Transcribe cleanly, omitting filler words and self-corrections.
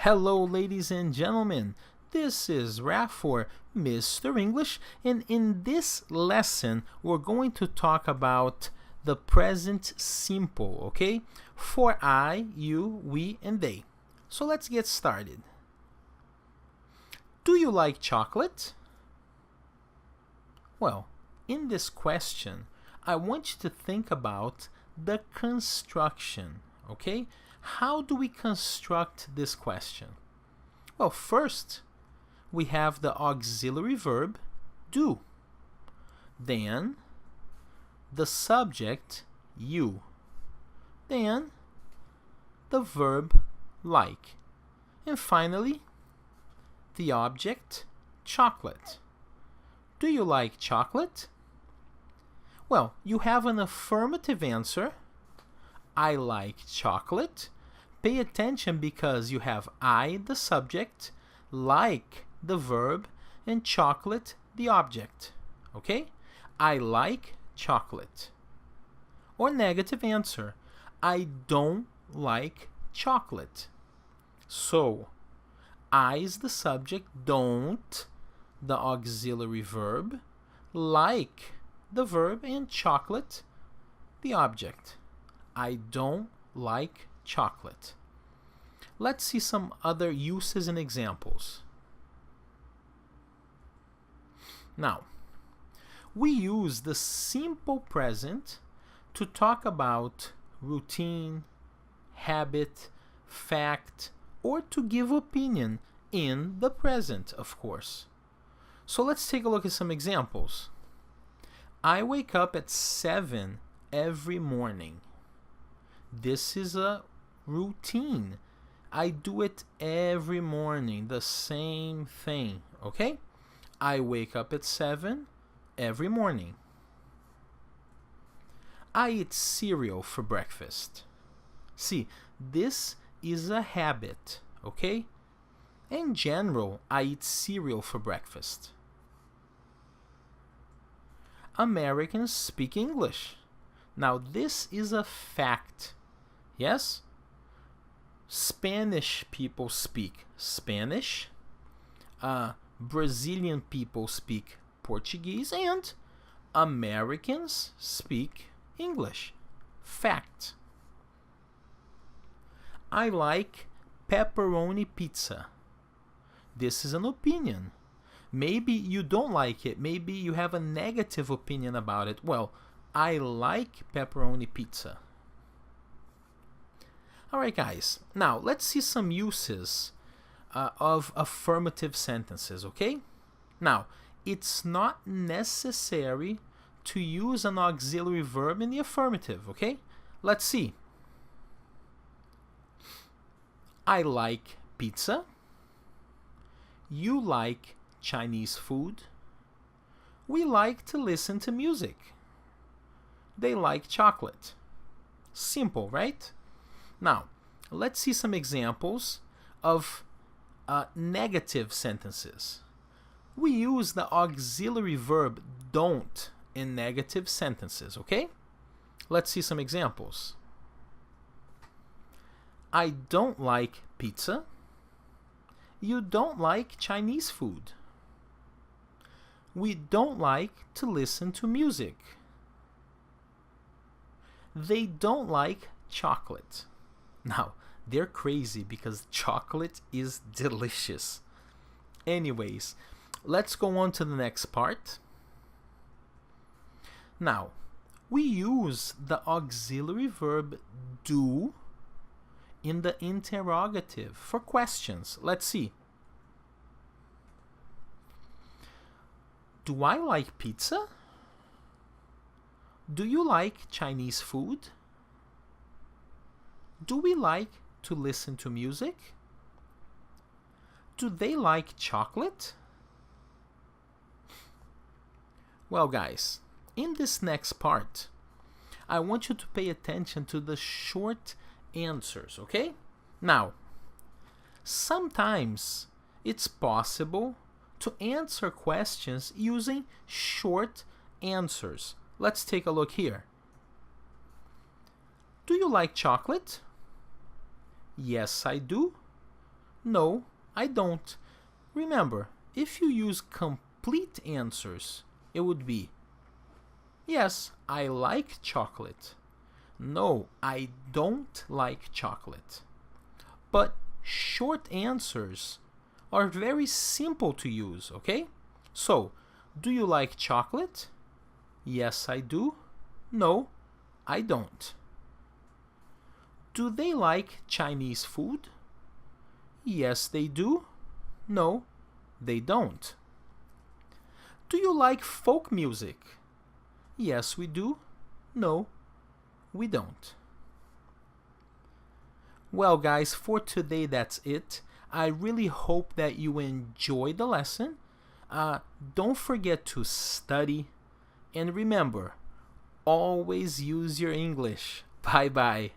Hello, ladies and gentlemen. This is Raf for Mr. English, and in this lesson, we're going to talk about the present simple, okay? For I, you, we, and they. So let's get started. Do you like chocolate? Well, in this question, I want you to think about the construction, okay? How do we construct this question? Well, first, we have the auxiliary verb, do. Then, the subject, you. Then, the verb, like. And finally, the object, chocolate. Do you like chocolate? Well, you have an affirmative answer. I like chocolate. Pay attention because you have I, the subject, like, the verb, and chocolate, the object. Okay? I like chocolate. Or negative answer. I don't like chocolate. So, I is the subject, don't, the auxiliary verb, like, the verb, and chocolate, the object. I don't like chocolate. Let's see some other uses and examples. Now, we use the simple present to talk about routine, habit, fact, or to give opinion in the present, of course. So let's take a look at some examples. I wake up at 7 every morning. This is a routine. I do it every morning, the same thing, okay? I wake up at 7 every morning. I eat cereal for breakfast. See, this is a habit, okay? In general, I eat cereal for breakfast. Americans speak English. Now, this is a fact. Yes? Spanish people speak Spanish. Brazilian people speak Portuguese. And Americans speak English. Fact. I like pepperoni pizza. This is an opinion. Maybe you don't like it. Maybe you have a negative opinion about it. Well, I like pepperoni pizza. Alright guys, now let's see some uses of affirmative sentences, okay? Now, it's not necessary to use an auxiliary verb in the affirmative, okay? Let's see. I like pizza. You like Chinese food. We like to listen to music. They like chocolate. Simple, right? Now, let's see some examples of negative sentences. We use the auxiliary verb don't in negative sentences, okay? Let's see some examples. I don't like pizza. You don't like Chinese food. We don't like to listen to music. They don't like chocolate. Now, they're crazy because chocolate is delicious. Anyways, let's go on to the next part. Now, we use the auxiliary verb do in the interrogative for questions. Let's see. Do I like pizza? Do you like Chinese food? Do we like to listen to music? Do they like chocolate? Well, guys, in this next part, I want you to pay attention to the short answers, okay? Now, sometimes it's possible to answer questions using short answers. Let's take a look here. Do you like chocolate? Yes, I do. No, I don't. Remember, if you use complete answers, it would be, yes, I like chocolate. No, I don't like chocolate. But short answers are very simple to use, okay? So, do you like chocolate? Yes, I do. No, I don't. Do they like Chinese food? Yes, they do. No, they don't. Do you like folk music? Yes, we do. No, we don't. Well, guys, for today, that's it. I really hope that you enjoyed the lesson. Don't forget to study. And remember, always use your English. Bye-bye.